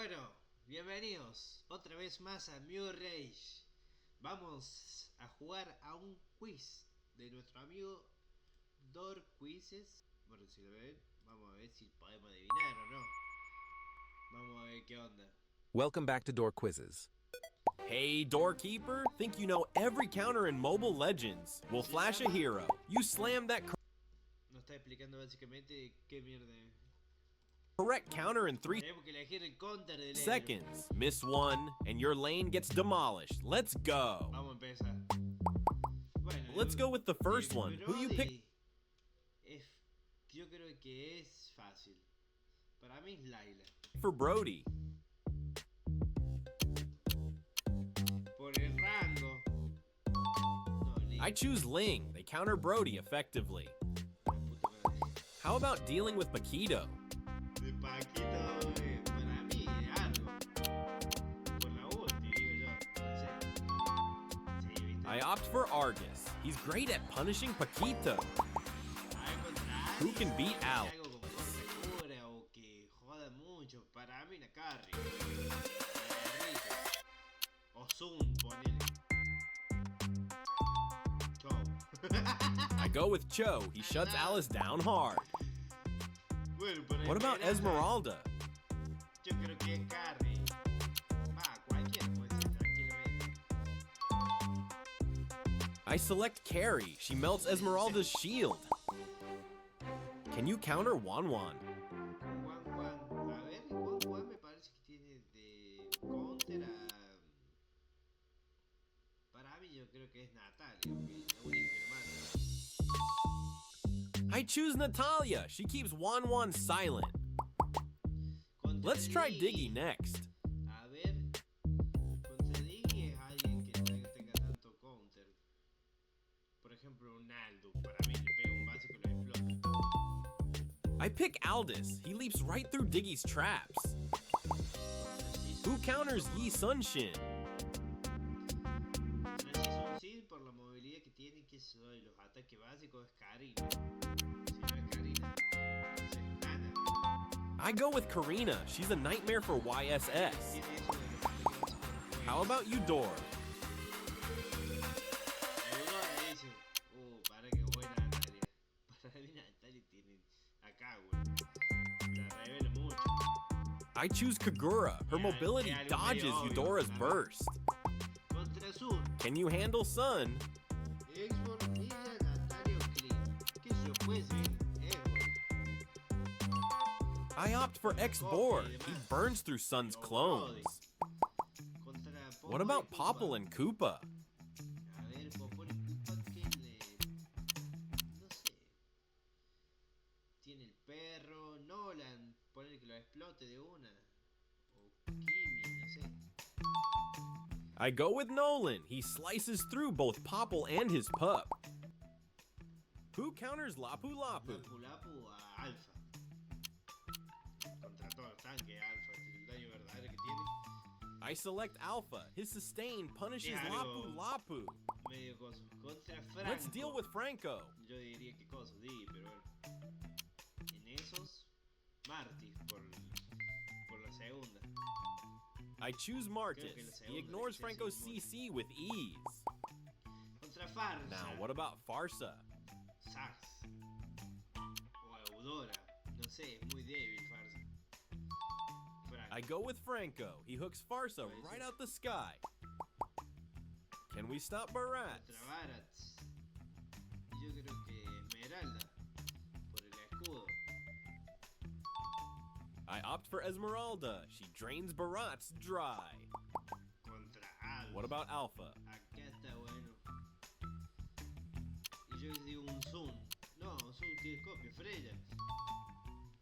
Bueno, bienvenidos otra vez más a MEJORES. Vamos a jugar a un quiz de nuestro amigo Door Quizzes. Bueno, si lo ven, vamos a ver si podemos adivinar o no. Vamos a ver qué onda. Welcome back to Door Quizzes. Hey, Doorkeeper! Think you know every counter in Mobile Legends. We'll flash a hero. You slam that Nos está explicando básicamente qué mierda es. correct counter in 3 Tenemos que elegir el counter del héroe. seconds. Miss one, and your lane gets demolished. Let's go. Vamos a empezar. Bueno, Let's go with the first one. Who you pick? Yo creo que es fácil. Para mí es Layla. For Brody? Por el rango. No, I choose Ling. They counter Brody effectively. How about dealing with Paquito? De Paquito, para mí es algo. Por la ulti, digo yo. No sé. Sí, ¿viste? I opt for Argus. He's great at punishing Paquito. Who can beat Al? Algo como cura o que joda mucho. Para mí la carry. O Zoom, ponele. Chau. I go with Cho. He shuts Alice down hard. Bueno, por What about Esmeralda? Yo creo que es carry. Cualquiera puede ser, tranquilamente. I select Carrie. She melts Esmeralda's shield. Can you counter Wan Wan? Juan, a ver, Juan me parece que tiene de counter a... Para mí yo creo que es Natalia, que es la única que mata. I choose Natalia. She keeps Wan Wan silent. Let's try Diggy next. A ver, contra Diggy es alguien que no tenga tanto counter. Por ejemplo, un Aldo. Para mí le pega un básico y lo explota. I pick Aldous. He leaps right through Diggy's traps. Who counters Yi Sunshin? Sí, por la movilidad que tiene, que eso y los ataques básicos es Karina. Si no es Karina, no sé, nada. I go with Karina. She's a nightmare for YSS. Tiene eso de los ataques. How about you, Dor? Eudor me dice, para que voy Natalia. Para mí Natalia tiene acá, güey. La revela mucho. I choose Kagura. Her mobility dodges Eudora's burst. Contra Sun. Can you handle Sun? Xbox, Milla, Natalia o Clean. ¿Qué se yo puede ser? Xbox. I opt for X-Board. He burns through Sun's clones. What about Popple and Koopa? A ver, Popol y Koopa que le... No sé. Tiene el perro, Nolan, poner que lo explote de una. O Kimi, no sé. I go with Nolan. He slices through both Popple and his pup. Who counters Lapu Lapu? Lapu a Alpha. Contra todos los tanques, Alpha, el daño verdadero que tiene. I select Alpha. His sustain punishes Lapu Lapu. Medio coso. Contra Franco. Let's deal with Franco. Yo diría que coso, sí, pero bueno. En esos, Marty por la segunda. I choose Martis. He ignores Franco's CC with ease. Contra Farsa. Now, what about Farsa? Sax. O Eudora. No sé, es muy débil Farsa. Franco. I go with Franco. He hooks Farsa right out the sky. Can we stop Barat? Contra Barats. Yo creo que Esmeralda. Por el escudo. I opt for Esmeralda. She drains Barat's dry. Contra Alpha. What about Alpha? Acá está bueno. Y yo digo un Zoom. No, un Zoom telescopio, Freya.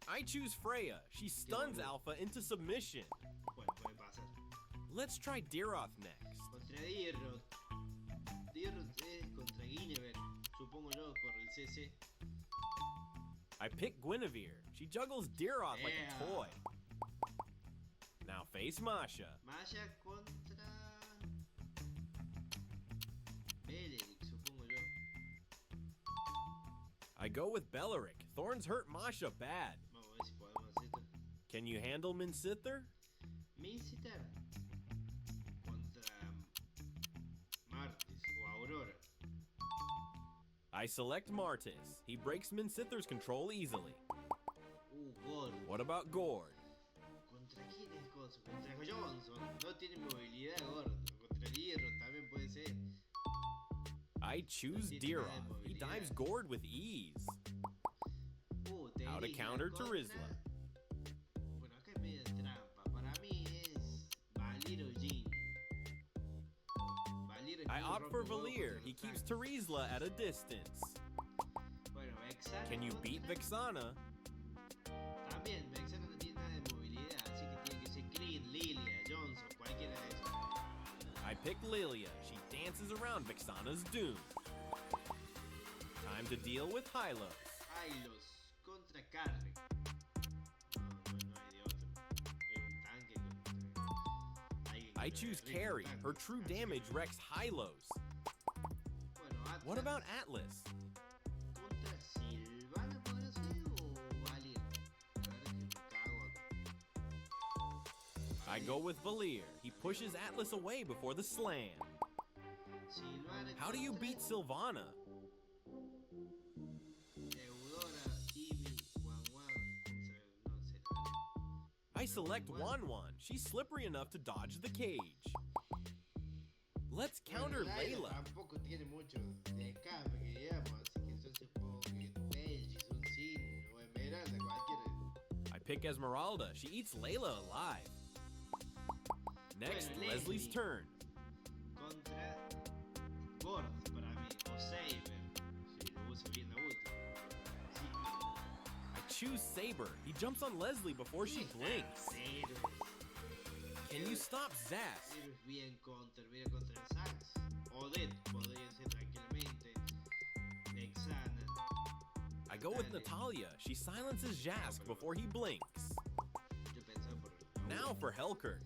I choose Freya. She stuns Alpha into submission. Bueno, puede pasar. Let's try Diroth next. Contra Dirroth. Dirroth es contra Guinevere. Supongo yo por el CC. I pick Guinevere. She juggles Diroth like a toy. Now face Masha. Masha contra... Beleric, supongo yo. I go with Belleric. Thorns hurt Masha bad. Vamos a ver si podemos hacer esto. Can you handle Minsither? Minster contra Martis o Aurora. I select Martis. He breaks Minsither's control easily. Gord. What about Gord? ¿Contra quién es Cosa? Contra Johnson. No tiene movilidad, Gord. Contra Hierro también puede ser. I choose Dira. He dives Gord with ease. How to counter Terizla. Bueno, acá es medio trampa. Para mí es Valir o Jin. I opt for Valir. He keeps Terizla at a distance. Bueno, Vexana. Can you beat Vexana? También, Vexana no tiene nada de movilidad, así que tiene que ser Clean, Lilia, Johnson, cualquiera de esos. I pick Lilia. She dances around Vexana's doom. Time to deal with Hylos. Hylos contra Carrick. No hay de otro. Es un tanque contra alguien que I no choose es rico, Carrie. tanque. Her true damage wrecks Hylos. Bueno, Atlas What about Atlas? contra Silvana podría ser o Valir. La verdad es que me cago acá. I go with Valir. He pushes Atlas away before the slam. Silvana How do you contra beat Sylvana? Eudora, Imi, Wan contra no sé. I select Wan Wan. She's slippery enough to dodge the cage. Let's counter Bueno, Layla. tampoco tiene mucho de escape, que digamos, así que yo supongo que Belgis, un Sin o Esmeralda, cualquiera. I pick Esmeralda. She eats Layla alive. Next, Bueno, Leslie's Leslie turn. contra Gord para mí, o Saber, si lo usa bien la última. I choose Saber. He jumps on Leslie before she blinks. Héroes. Can you stop Zaz? Héroes bien contra el Sax. Odette podría ser tranquilamente. Vexana. I go with Dale. Natalia. She silences Jask before he blinks. Yo pensaba por el Now for Helkert.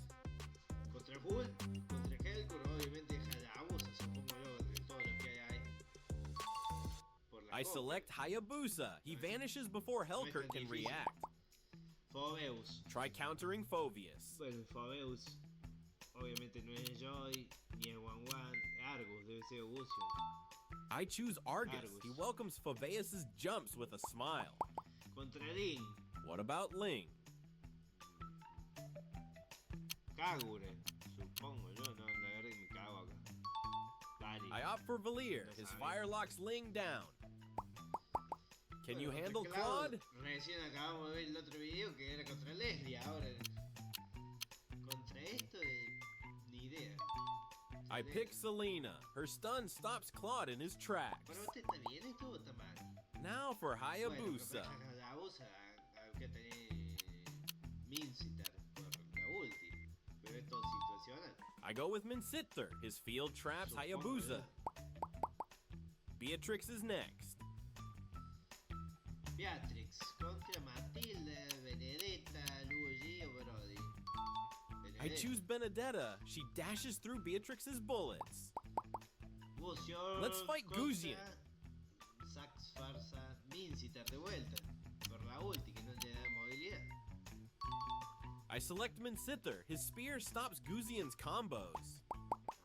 Contra Hulk, contra Helcor, obviamente Hayabusa, supongo yo, de todo lo que hay ahí. Por la I copa. select Hayabusa. He vanishes before Helkert can difícil. react. Phobeus. Try countering Phobius. Bueno, Phobeus, obviamente no es Joy, ni es Wan Wan, Argus, debe ser Gusion. I choose Argus. Argus. He welcomes Phobeus' jumps with a smile. Contra Lin, What about Ling? Kagure, supongo yo, no, la verdad que me cago acá. Dale. I opt for Valir. His fire locks Ling down. Can you Bueno, handle contra Claude? Recién acabamos de ver el otro video que era contra Leslie, ahora contra esto ni idea. I pick Selena. Her stun stops Claude in his tracks. ¿Para usted está bien esto o está mal? Now for Bueno, Hayabusa. Hayabusa, que tenés Minster por la ulti, pero es todo situacional. I go with Minsither. His field traps Supongo Hayabusa. yo. Beatrix is next. Beatrix contra Matilda, Benedetta, Luigi o Brody. I choose Benedetta. She dashes through Beatrix's bullets. Gusion Let's fight contra Gusion. Sax Farsa Minster de vuelta por la ulti que no le da movilidad. I select Minsither. His spear stops Guzion's combos.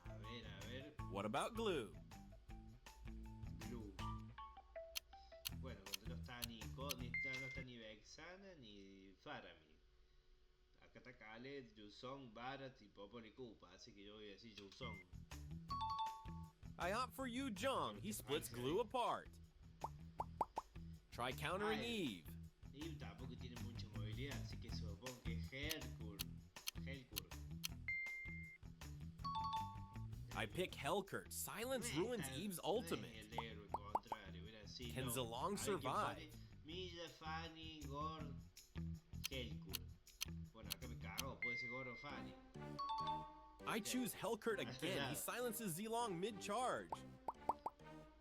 A ver. What about Glue? Blue. Bueno, no está ni no está ni Vexana ni Faramir. Acá está Khaled, Yuzong, Barat y Popoli Koopa, así que yo voy a decir Yuzong. I opt for Yu Jong. He splits Glue apart. Try countering Eve. Y tampoco tiene mucha movilidad, así que supongo que Helkur. I pick Helkert. Silence ruins Eve's ultimate. El héroe contrario, hubiera sido. Can Zilong A ver quién survive? pone. Milla, Fanny, Gord, Helkur. Bueno, acá me cago, puede ser Gord o Fanny. I choose Helkert again. He silences Zilong mid-charge.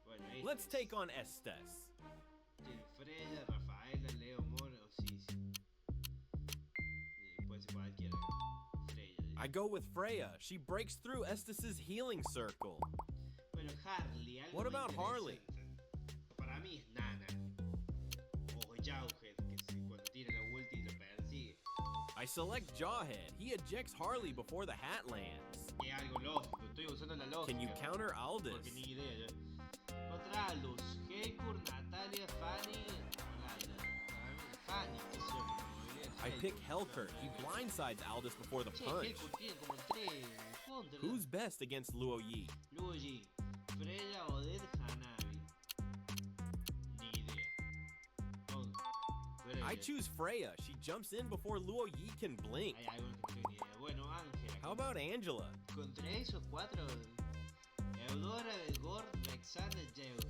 Bueno, Let's take on Estes. Tiene Freya, Rafaela, Leo Moro, sí. Y puede ser cualquiera. Freya. I go with Freya. She breaks through Estes' healing circle. Bueno, Harley. Algo What muy about Harley? interesante. Para mí es Nana. O Jauhead, que cuando tira la ulti lo persigue. I select Jawhead. He ejects Harley before the hat lands. Es algo lógico, estoy usando la lógica. Can you counter Aldous? Porque ni idea yo. Contra Aldous, Heikur, Natalia, Fanny, Laila. Fanny, qué sé yo. I pick Helkert. He blindsides Aldous before the Che, punch. Heikur tiene como 3 contra. Who's best against Luo Yi? Luigi, Freya, Odette, Hanabi. Ni idea. Oh, I choose Freya. She jumps in before Luo Yi can blink. Hay algo que no tengo ni idea. Bueno, Ángela. How about Angela? Contra esos 4, Eudora, Gord, Rexana, Jeuge.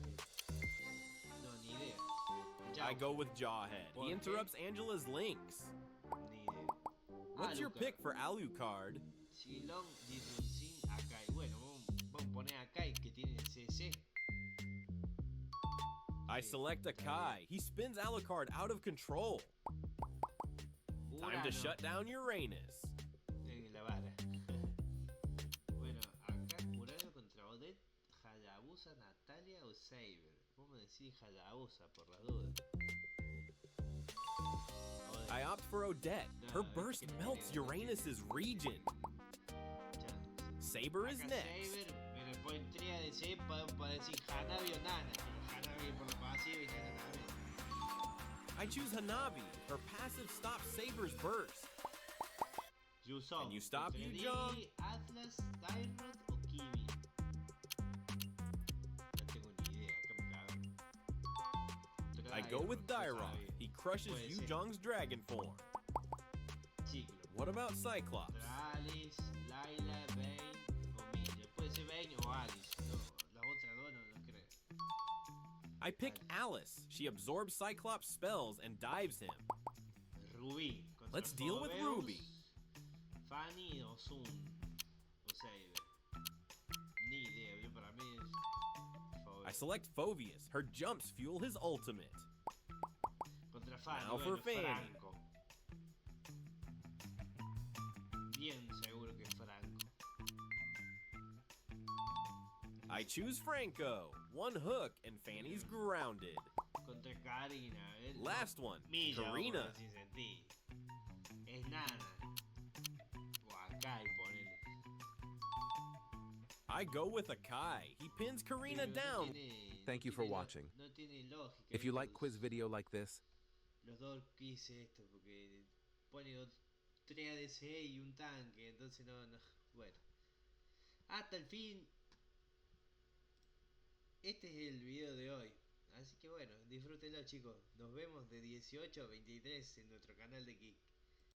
No, ni idea. I go with Jawhead. He interrupts Angela's links. Ni idea. What's your Alucard. pick for Alucard? Shilong, Disunsin, Akai. Bueno, vamos a poner a Akai que tiene CC. I select Akai. He spins Alucard out of control. Time to Urano. shut down Uranus. La vara. Bueno, acá Urano contra Odette, Hayabusa, Natalia o Saber. Vamos a decir Hayabusa por las dudas. Odette. I opt for Odette. Her burst melts Uranus's region. Saber is Acá next. Saber, pero por tría de C podemos decir Hanabi o Nana. Pero Hanabi por lo pasivo y Nana también. I choose Hanabi. Her passive stops Saber's burst. Yuzong. Can you stop contra Yu-Jong? Digi, Atlas, Tyrant o Kiwi. No tengo ni idea, acá me cago. I go with Dairon. He crushes Puede ser. Yu-Jong's dragon form. Ciclo. What about Cyclops? Contra Alice, Laila, Bane o Milla. Puede ser Bane o Alice. No, las otras dos no creo. I pick Alice. She absorbs Cyclops' spells and dives him. Rubí. Contra Let's deal with Phoebus, Ruby. Fanny o Sun. O Saber. Ni idea, yo para mí es Phoebus. I select Phoveus. Her jumps fuel his ultimate. Contra Fanny, Now for bueno, Fanny. Franco. Bien seguro que es Franco. I choose Franco. One hook and Fanny's grounded. Contra Karina. Last one, Milla, Karina. vamos a decir sin sentir. Es Nana. O Akai, ponele. I go with Akai. He pins Karina Pero no down. tiene- Thank you no for tiene lo- watching. No tiene lógica. If you ¿viste? like quiz video like this, Los dos quiz esto, porque pone 3 ADC y un tanque, entonces no. Bueno. Hasta el fin. Este es el video de hoy. Así que bueno, disfrútenlo chicos. Nos vemos de 18 a 23 en nuestro canal de Kick.